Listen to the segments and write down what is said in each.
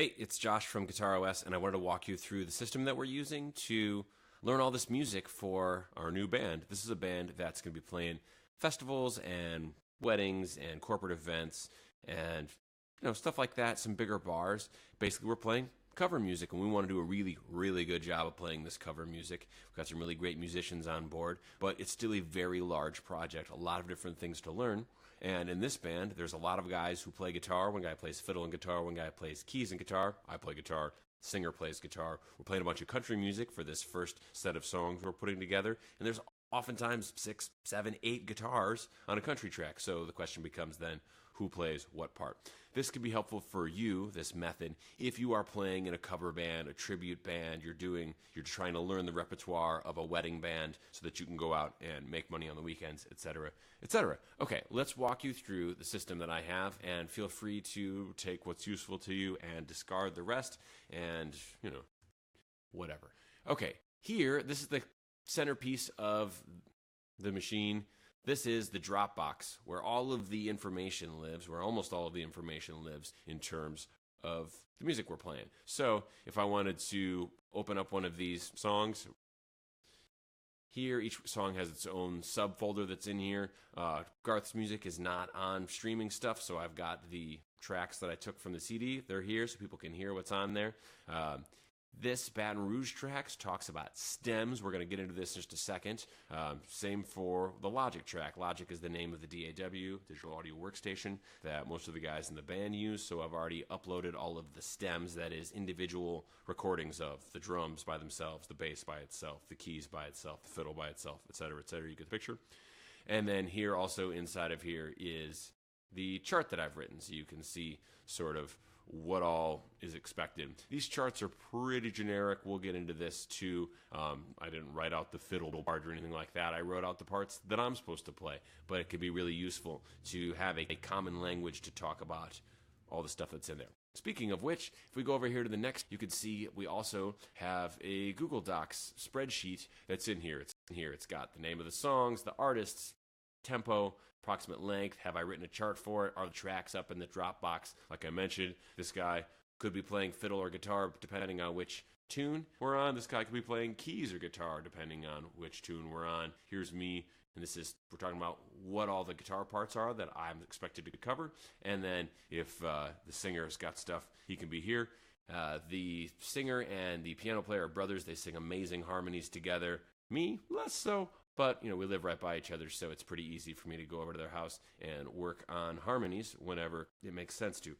Hey, it's Josh from Guitar OS, and I wanted to walk you through the system that we're using to learn all this music for our new band. This is a band that's going to be playing festivals and weddings and corporate events and stuff like that, some bigger bars. Basically, we're playing cover music, and we want to do a really, really good job of playing this cover music. We've got some really great musicians on board, but it's still a very large project, a lot of different things to learn. And in this band, there's a lot of guys who play guitar. One guy plays fiddle and guitar. One guy plays keys and guitar. I play guitar. The singer plays guitar. We're playing a bunch of country music for this first set of songs we're putting together. And there's oftentimes 6, 7, 8 guitars on a country track. So the question becomes then, who plays what part? This could be helpful for you, this method, if you are playing in a cover band, a tribute band, you're trying to learn the repertoire of a wedding band so that you can go out and make money on the weekends, etc., etc. Okay, let's walk you through the system that I have, and feel free to take what's useful to you and discard the rest, and, whatever. Okay, here, this is the centerpiece of the machine. This is the Dropbox, where all of the information lives, where almost all of the information lives in terms of the music we're playing. So if I wanted to open up one of these songs, here each song has its own subfolder that's in here. Garth's music is not on streaming stuff, so I've got the tracks that I took from the CD. They're here so people can hear what's on there. This Baton Rouge tracks talks about stems. We're going to get into this in just a second. Same for the Logic track. Logic is the name of the DAW, digital audio workstation, that most of the guys in the band use. So I've already uploaded all of the stems, that is individual recordings of the drums by themselves, the bass by itself, the keys by itself, the fiddle by itself, etc., etc. You get the picture. And then here, also inside of here, is the chart that I've written, so you can see sort of what all is expected. These charts are pretty generic. We'll get into this too. I didn't write out the fiddle part or anything like that. I wrote out the parts that I'm supposed to play, but it can be really useful to have a common language to talk about all the stuff that's in there. Speaking of which, if we go over here to the next, you can see we also have a Google Docs spreadsheet that's in here. It's got the name of the songs, the artists, tempo, approximate length. Have I written a chart for it? Are the tracks up in the Dropbox? Like I mentioned, this guy could be playing fiddle or guitar depending on which tune we're on. This guy could be playing keys or guitar depending on which tune we're on. Here's me, and we're talking about what all the guitar parts are that I'm expected to cover. And then if the singer's got stuff, he can be here. The singer and the piano player are brothers. They sing amazing harmonies together. Me, less so. But, we live right by each other, so it's pretty easy for me to go over to their house and work on harmonies whenever it makes sense to.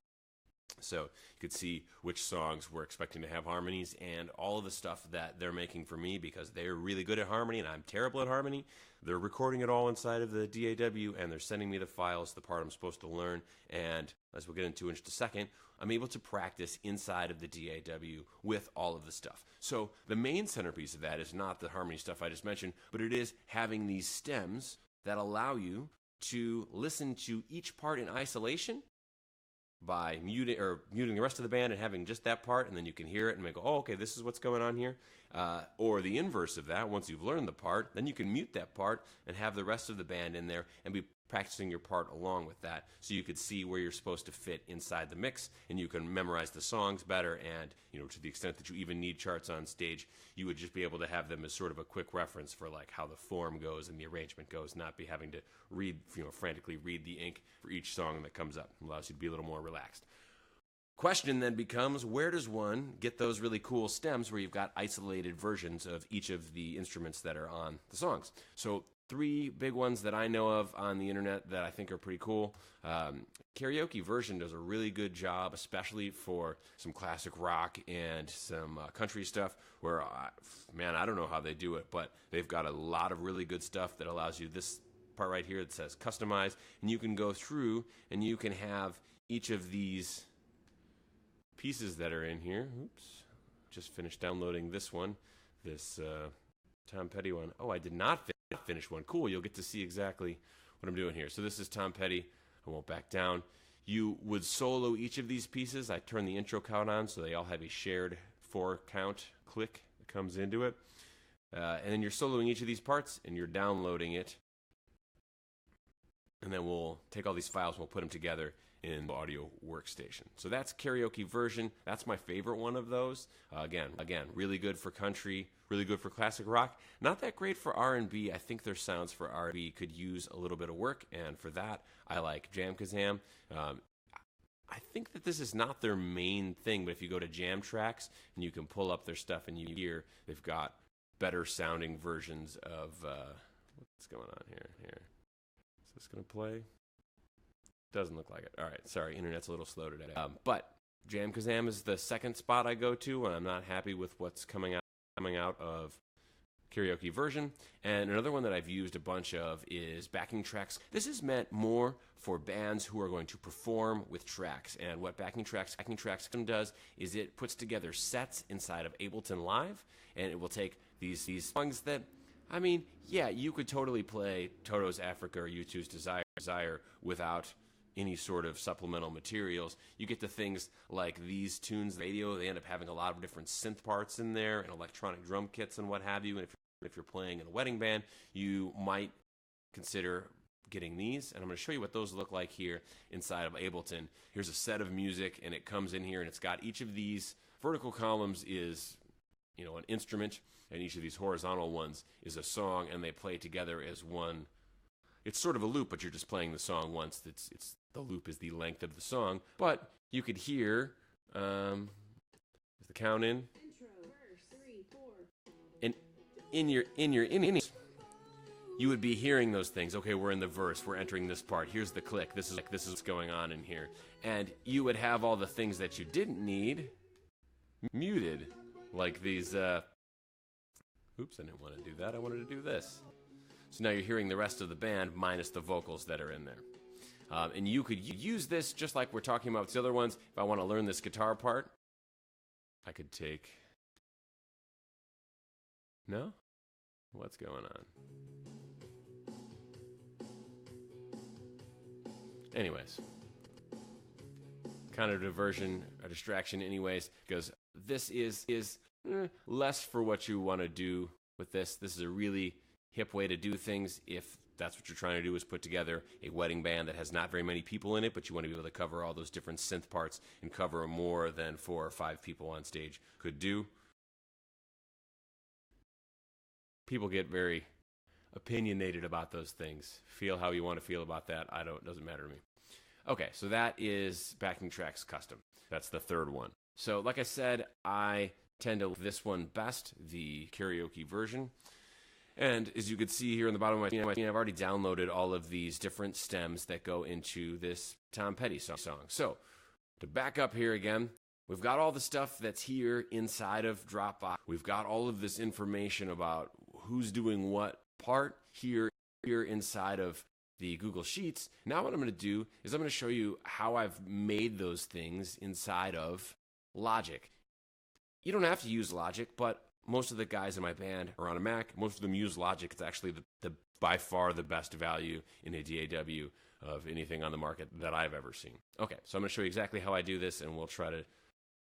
So you could see which songs we're expecting to have harmonies and all of the stuff that they're making for me, because they're really good at harmony and I'm terrible at harmony. They're recording it all inside of the DAW, and they're sending me the files, the part I'm supposed to learn. And as we'll get into in just a second, I'm able to practice inside of the DAW with all of the stuff. So the main centerpiece of that is not the harmony stuff I just mentioned, but it is having these stems that allow you to listen to each part in isolation by muting the rest of the band and having just that part, and then you can hear it and go, oh, okay, this is what's going on here. Or the inverse of that, once you've learned the part, then you can mute that part and have the rest of the band in there and be practicing your part along with that, so you could see where you're supposed to fit inside the mix, and you can memorize the songs better. And to the extent that you even need charts on stage, you would just be able to have them as sort of a quick reference for like how the form goes and the arrangement goes, not be having to frantically read the ink for each song that comes up. It allows you to be a little more relaxed. Question then becomes, where does one get those really cool stems where you've got isolated versions of each of the instruments that are on the songs? So 3 big ones that I know of on the internet that I think are pretty cool. Karaoke Version does a really good job, especially for some classic rock and some country stuff, where, I don't know how they do it, but they've got a lot of really good stuff that allows you this part right here that says customize, and you can go through and you can have each of these pieces that are in here. Oops, just finished downloading this one, this Tom Petty one. Oh, I did not finish one. Cool, you'll get to see exactly what I'm doing here. So this is Tom Petty. I won't back down. You would solo each of these pieces. I turn the intro count on so they all have a shared 4 count click that comes into it. And then you're soloing each of these parts and you're downloading it. And then we'll take all these files and we'll put them together in the audio workstation. So that's karaoke version. That's my favorite one of those. Again, really good for country, really good for classic rock. Not that great for R&B. I think their sounds for R&B could use a little bit of work, and for that, I like Jam Kazam. I think that this is not their main thing, but if you go to Jam Tracks and you can pull up their stuff and you hear they've got better sounding versions of what's going on here. Is this going to play? Doesn't look like it. All right, sorry, internet's a little slow today. But Jam Kazam is the second spot I go to when I'm not happy with what's coming out of karaoke version. And another one that I've used a bunch of is backing tracks. This is meant more for bands who are going to perform with tracks. And what backing tracks does is it puts together sets inside of Ableton Live, and it will take these songs that, I mean, yeah, you could totally play Toto's Africa or U2's Desire without any sort of supplemental materials. You get to things like these tunes, radio, they end up having a lot of different synth parts in there and electronic drum kits and what have you. And if you're playing in a wedding band, you might consider getting these. And I'm going to show you what those look like here inside of Ableton. Here's a set of music, and it comes in here, and it's got each of these vertical columns is, you know, an instrument, and each of these horizontal ones is a song, and they play together as one. It's sort of a loop, but you're just playing the song once. It's the loop is the length of the song, but you could hear. Is the count in? And in you would be hearing those things. Okay, we're in the verse. We're entering this part. Here's the click. This is what's going on in here, and you would have all the things that you didn't need muted, like these. Oops, I didn't want to do that. I wanted to do this. So now you're hearing the rest of the band minus the vocals that are in there. And you could use this just like we're talking about with the other ones. If I want to learn this guitar part, I could take... No? What's going on? Anyways. Kind of a diversion, a distraction anyways, because this is less for what you want to do with this. This is a really hip way to do things if that's what you're trying to do, is put together a wedding band that has not very many people in it, but you want to be able to cover all those different synth parts and cover more than 4 or 5 people on stage could do. People get very opinionated about those things. Feel how you want to feel about that. Doesn't matter to me. Okay, so that is backing tracks custom. That's the third one. So like I said, I tend to like this one best, the karaoke version. And as you can see here in the bottom of my screen, I've already downloaded all of these different stems that go into this Tom Petty song. So to back up here again, we've got all the stuff that's here inside of Dropbox. We've got all of this information about who's doing what part here inside of the Google Sheets. Now what I'm going to do is I'm going to show you how I've made those things inside of Logic. You don't have to use Logic, but most of the guys in my band are on a Mac. Most of them use Logic. It's actually the by far the best value in a DAW of anything on the market that I've ever seen. Okay, so I'm going to show you exactly how I do this, and we'll try to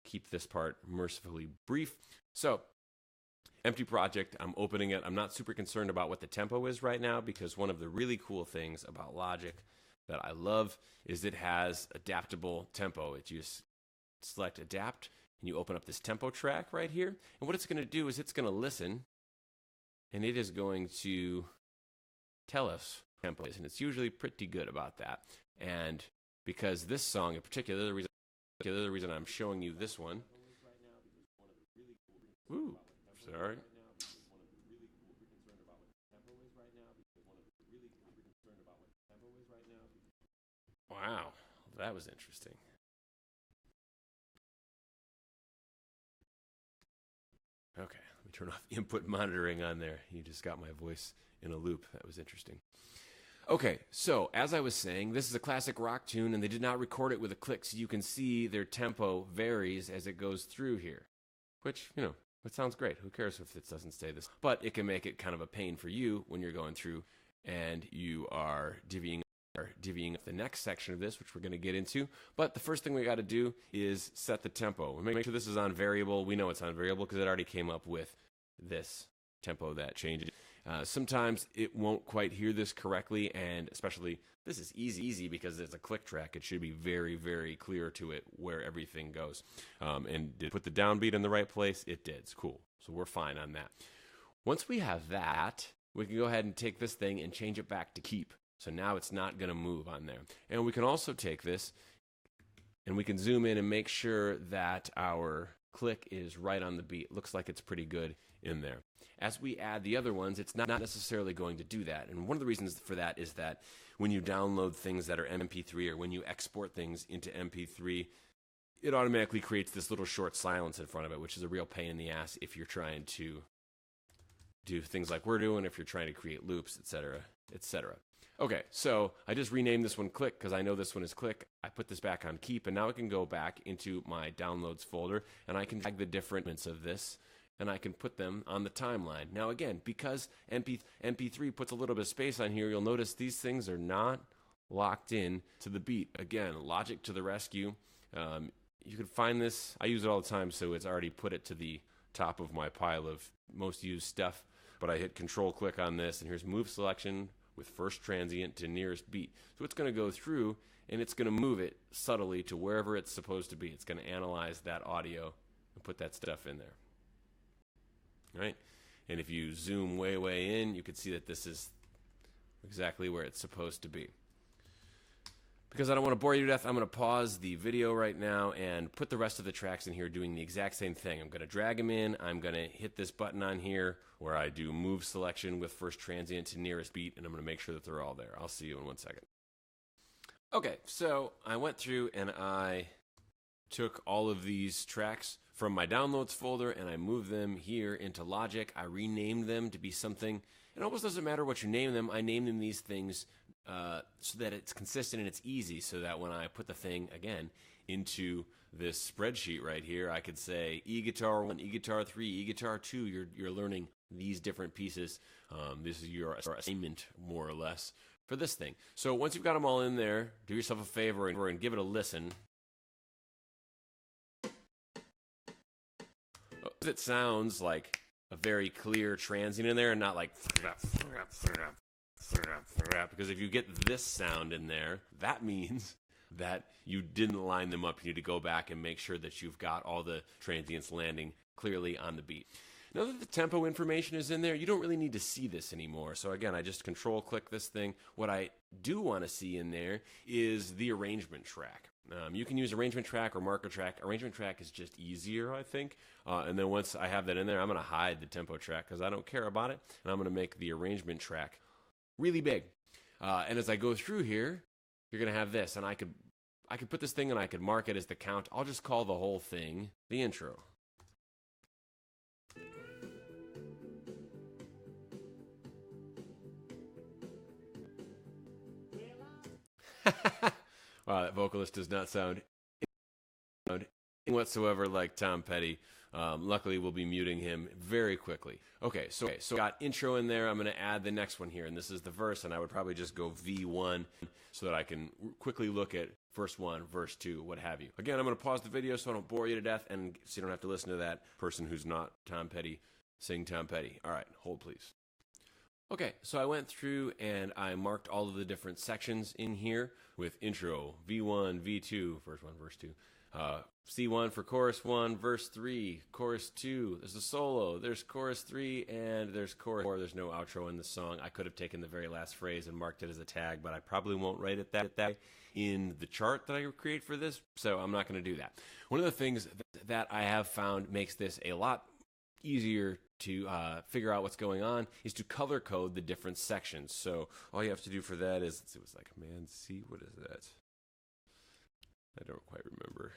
keep this part mercifully brief. So, empty project. I'm opening it. I'm not super concerned about what the tempo is right now, because one of the really cool things about Logic that I love is it has adaptable tempo. You just select Adapt, and you open up this tempo track right here. And what it's going to do is it's going to listen, and it is going to tell us tempo is, and it's usually pretty good about that. And because this song in particular, the reason I'm showing you this one. Ooh, sorry. Wow, that was interesting. Okay, let me turn off input monitoring on there. You just got my voice in a loop. That was interesting. Okay, so as I was saying, this is a classic rock tune, and they did not record it with a click, so you can see their tempo varies as it goes through here, which, you know, it sounds great. Who cares if it doesn't stay this? But it can make it kind of a pain for you when you're going through and you are divvying up the next section of this, which we're going to get into. But the first thing we got to do is set the tempo. We make sure this is on variable. We know it's on variable because it already came up with this tempo that changes. Sometimes it won't quite hear this correctly, and especially this is easy because it's a click track. It should be very, very clear to it where everything goes. And did it put the downbeat in the right place? It did. It's cool. So we're fine on that. Once we have that, we can go ahead and take this thing and change it back to keep. So now it's not going to move on there. And we can also take this and we can zoom in and make sure that our click is right on the beat. Looks like it's pretty good in there. As we add the other ones, it's not necessarily going to do that. And one of the reasons for that is that when you download things that are MP3 or when you export things into MP3, it automatically creates this little short silence in front of it, which is a real pain in the ass if you're trying to do things like we're doing, if you're trying to create loops, etc., etc. Okay, so I just renamed this one Click because I know this one is Click. I put this back on Keep, and now I can go back into my Downloads folder, and I can drag the different elements of this, and I can put them on the timeline. Now again, because MP3 puts a little bit of space on here, you'll notice these things are not locked in to the beat. Again, Logic to the rescue. You can find this. I use it all the time, so it's already put it to the top of my pile of most used stuff. But I hit Control-Click on this, and here's Move Selection with first transient to nearest beat. So it's going to go through, and it's going to move it subtly to wherever it's supposed to be. It's going to analyze that audio and put that stuff in there. Right? And if you zoom way in, you can see that this is exactly where it's supposed to be. Because I don't want to bore you to death, I'm going to pause the video right now and put the rest of the tracks in here doing the exact same thing. I'm going to drag them in. I'm going to hit this button on here where I do Move Selection with first transient to nearest beat, and I'm going to make sure that they're all there. I'll see you in 1 second. Okay, so I went through and I took all of these tracks from my Downloads folder and I moved them here into Logic. I renamed them to be something. It almost doesn't matter what you name them. I name them these things so that it's consistent and it's easy, so that when I put the thing, again, into this spreadsheet right here, I could say E-guitar 1, E-guitar 3, E-guitar 2. You're learning these different pieces. This is your assignment, more or less, for this thing. So once you've got them all in there, do yourself a favor and give it a listen. It sounds like a very clear transient in there and not like... Because if you get this sound in there, that means that you didn't line them up. You need to go back and make sure that you've got all the transients landing clearly on the beat. Now that the tempo information is in there, you don't really need to see this anymore. So again, I just Control-Click this thing. What I do want to see in there is the arrangement track. You can use arrangement track or marker track. Arrangement track is just easier, I think. And then once I have that in there, I'm going to hide the tempo track because I don't care about it. And I'm going to make the arrangement track really big. And as I go through here, you're going to have this. And I could put this thing and I could mark it as the count. I'll just call the whole thing the intro. Wow, that vocalist does not sound whatsoever like Tom Petty. Luckily, we'll be muting him very quickly. Okay, so got intro in there. I'm going to add the next one here, and this is the verse, and I would probably just go V1 so that I can quickly look at verse 1, verse 2, what have you. Again, I'm going to pause the video so I don't bore you to death, and so you don't have to listen to that person who's not Tom Petty sing Tom Petty. All right, hold please. Okay, so I went through and I marked all of the different sections in here with intro, V1, V2, verse 1, verse 2, C1 for chorus 1, verse 3, chorus 2, there's a solo, there's chorus 3, and there's chorus 4. There's no outro in the song. I could have taken the very last phrase and marked it as a tag, but I probably won't write it that in the chart that I create for this, so I'm not going to do that. One of the things that I have found makes this a lot easier to figure out what's going on is to color code the different sections. So all you have to do for that is, it was like Command C, what is that? I don't quite remember.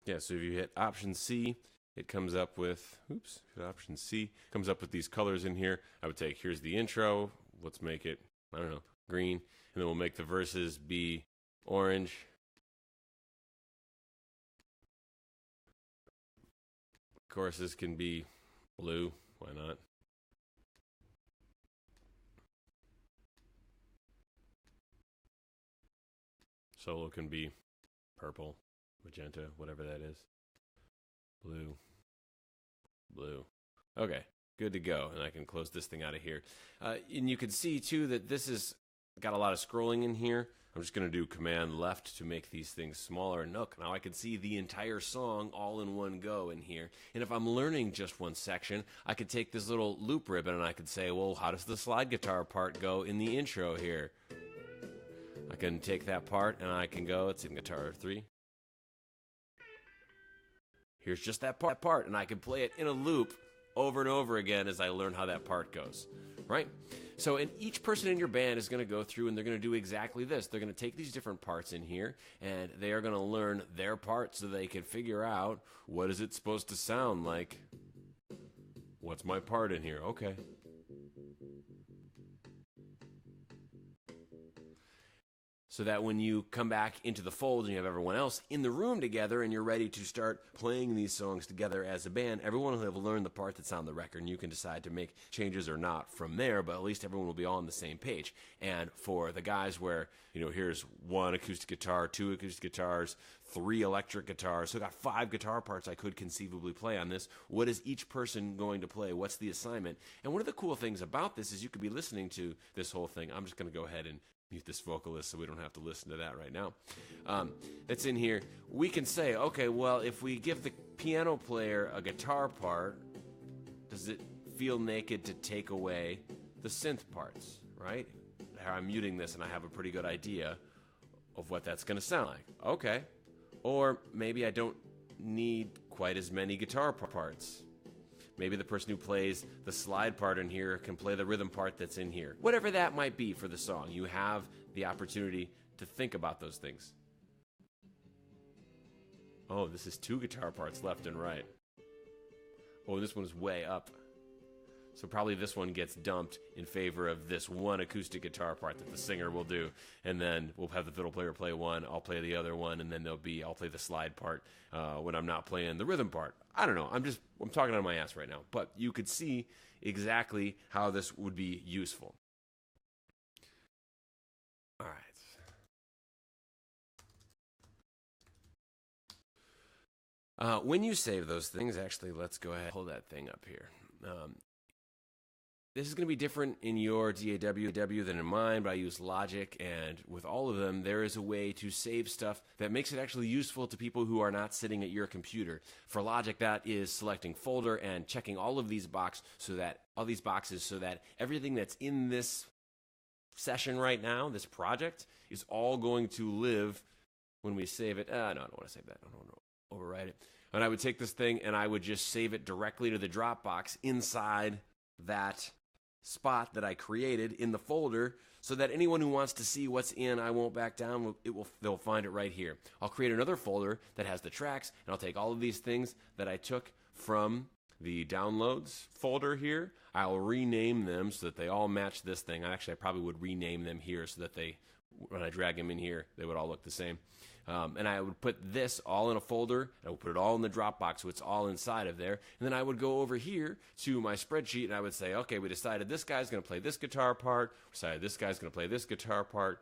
Yeah, so if you hit Option C, it comes up with, Option C, comes up with these colors in here. I would take, here's the intro, let's make it, I don't know, green, and then we'll make the verses be orange. Choruses can be blue, why not? Solo can be purple, magenta, whatever that is. Blue. blue. Okay, good to go. And I can close this thing out of here. And you can see, too, that this is got a lot of scrolling in here. I'm just going to do Command Left to make these things smaller. And look, now I can see the entire song all in one go in here. And if I'm learning just one section, I could take this little loop ribbon and I could say, well, how does the slide guitar part go in the intro here? I can take that part and I can go, it's in guitar 3. Here's just that part, and I can play it in a loop over and over again as I learn how that part goes, right? So, and each person in your band is going to go through and they're going to do exactly this. They're going to take these different parts in here, and they are going to learn their part so they can figure out, what is it supposed to sound like? What's my part in here? Okay. So that when you come back into the fold and you have everyone else in the room together and you're ready to start playing these songs together as a band, everyone will have learned the part that's on the record, and you can decide to make changes or not from there, but at least everyone will be all on the same page. And for the guys where, here's 1 acoustic guitar, 2 acoustic guitars, 3 electric guitars, so I got 5 guitar parts I could conceivably play on this. What is each person going to play? What's the assignment? And one of the cool things about this is you could be listening to this whole thing. I'm just going to go ahead and mute this vocalist so we don't have to listen to that right now. That's in here. We can say, okay, well, if we give the piano player a guitar part, does it feel naked to take away the synth parts, right? I'm muting this and I have a pretty good idea of what that's going to sound like. Okay. Or maybe I don't need quite as many guitar parts. Maybe the person who plays the slide part in here can play the rhythm part that's in here. Whatever that might be for the song, you have the opportunity to think about those things. Oh, this is 2 guitar parts left and right. Oh, this one's way up. So probably this one gets dumped in favor of this 1 acoustic guitar part that the singer will do. And then we'll have the fiddle player play one, I'll play the other one, and then I'll play the slide part when I'm not playing the rhythm part. I don't know, I'm talking out of my ass right now. But you could see exactly how this would be useful. All right. When you save those things, actually, let's go ahead and hold that thing up here. This is going to be different in your DAW than in mine, but I use Logic, and with all of them, there is a way to save stuff that makes it actually useful to people who are not sitting at your computer. For Logic, that is selecting folder and checking all of these boxes so that everything that's in this session right now, this project, is all going to live when we save it. No, I don't want to save that. I don't want to overwrite it. And I would take this thing and I would just save it directly to the Dropbox inside that spot that I created in the folder, so that anyone who wants to see what's in I Won't Back Down, they'll find it right here. I'll create another folder that has the tracks, and I'll take all of these things that I took from the downloads folder here. I'll rename them so that they all match this thing. I probably would rename them here so that when I drag them in here, they would all look the same. And I would put this all in a folder. I would put it all in the Dropbox so it's all inside of there. And then I would go over here to my spreadsheet and I would say, okay, we decided this guy's going to play this guitar part. We decided this guy's going to play this guitar part.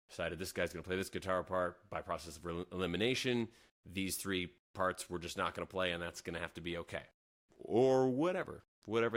We decided this guy's going to play this guitar part. By process of elimination, these 3 parts we're just not going to play, and that's going to have to be okay. Or whatever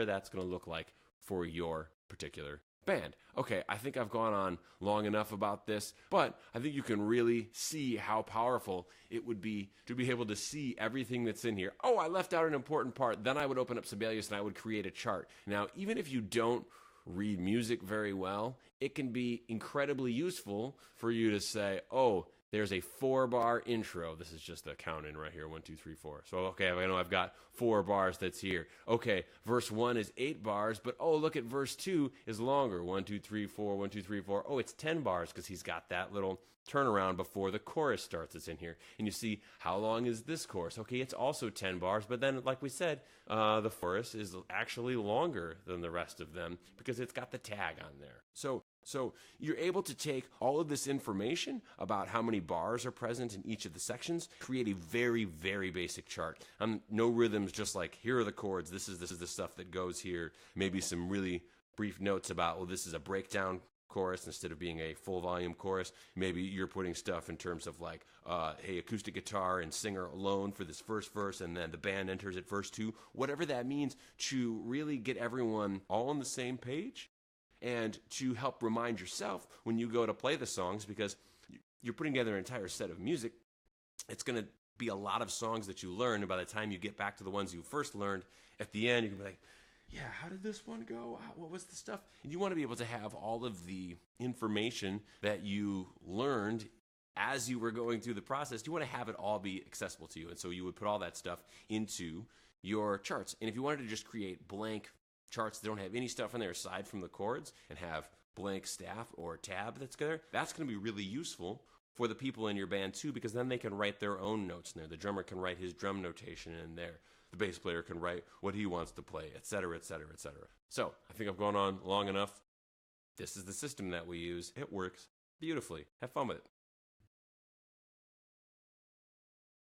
that's going to look like for your particular band. Okay, I think I've gone on long enough about this, but I think you can really see how powerful it would be to be able to see everything that's in here. Oh, I left out an important part. Then I would open up Sibelius and I would create a chart. Now, even if you don't read music very well, it can be incredibly useful for you to say, oh, there's a 4-bar intro. This is just a count in right here, 1, 2, 3, 4. So, okay, I know I've got 4 bars that's here. Okay, verse 1 is 8 bars, but oh, look at verse 2 is longer. 1, 2, 3, 4, 1, 2, 3, 4. Oh, it's 10 bars because he's got that little turnaround before the chorus starts that's in here. And you see, how long is this chorus? Okay, it's also 10 bars, but then, like we said, the chorus is actually longer than the rest of them because it's got the tag on there. So you're able to take all of this information about how many bars are present in each of the sections, create a very, very basic chart. No rhythms, just like here are the chords, this is the stuff that goes here, maybe some really brief notes about, well, this is a breakdown chorus instead of being a full volume chorus. Maybe you're putting stuff in terms of like, hey, acoustic guitar and singer alone for this first verse, and then the band enters at verse 2. Whatever that means, to really get everyone all on the same page and to help remind yourself when you go to play the songs, because you're putting together an entire set of music. It's going to be a lot of songs that you learn, and by the time you get back to the ones you first learned, at the end, you can be like, yeah, how did this one go? What was the stuff? And you want to be able to have all of the information that you learned as you were going through the process. You want to have it all be accessible to you. And so you would put all that stuff into your charts. And if you wanted to just create blank charts that don't have any stuff in there aside from the chords and have blank staff or tab that's there, that's going to be really useful for the people in your band too, because then they can write their own notes in there. The drummer can write his drum notation in there. The bass player can write what he wants to play, etc., etc., etc. So I think I've gone on long enough. This is the system that we use. It works beautifully. Have fun with it.